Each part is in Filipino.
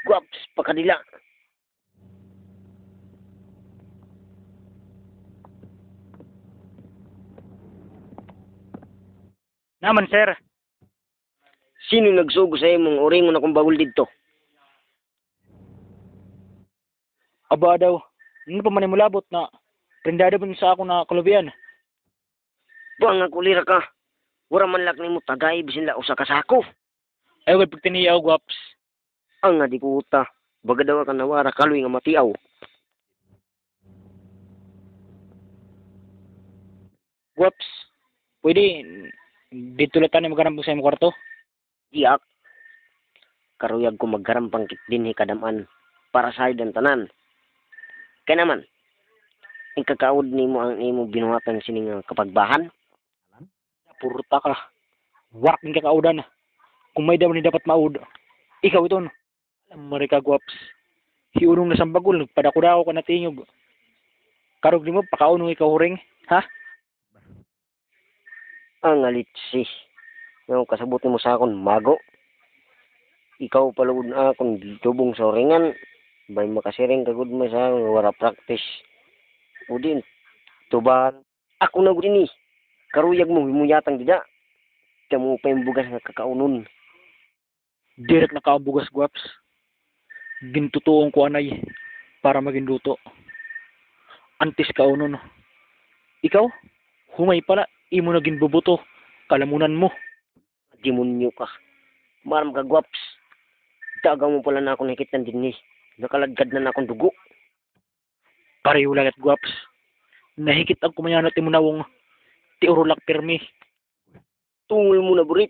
Guwaps, pakadila. Naman, sir. Sino nagsugo sa imong oringon akong bawal dito? Aba daw. Ano pa man mulabot na prendado pa sa ako na kulubian. Buang nga kulira ka. Wala man lak nimo tagay bisin la usa ka sako. Ay, wag pagtiniyaw, Guwaps. Ang nga di ko uta. Baga daw ka nawara kaloy nga matiaw. Guwaps, pwede, dito lang tayo maghanap sa imong kwarto. Iyak. Karuyag ko maggarampang kit din kadaman para sa dan tanan. Kaya naman, ang kakaod nimo ang imo binuhatan sining nga kapagbahan. Purta ka. Warak ng kakaudan. Kung may daw ni dapat maud. Ikaw ito, no? Alam mo rin ka, Guwaps. Hiunong na sambagol, nagpadakudako ka na tingog. Karog di mo, pakaunong ikaw huring. Ha? Ang alitsi. Yung kasabuti mo sa akon, mago. Ikaw palugod na akong tubong sa oringan. Bay makasiring kagud mo sa akong wara practice. O din, tubahan. Ako na gud ini. Karuyag mo, himuyatang dida. Tiyan mo pa yung bugas nga kakaunon. Direct na kaambugas, Guwaps. Gintutuong ko anay para maging luto. Antis ka uno, no? Ikaw, humay pala, imo na ginbubuto. Kalamunan mo. Demonyo ka. Maram ka, Guwaps. Dagaw mo pala na ako nakikitan din ni. Nakalagkad na akong dugo. Pareho lang at Guwaps. Nahikit ang kumayanat ti munawong ti urulak pirmi. Tungol mo na, burit.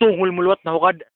Tungol mulwat na hukad.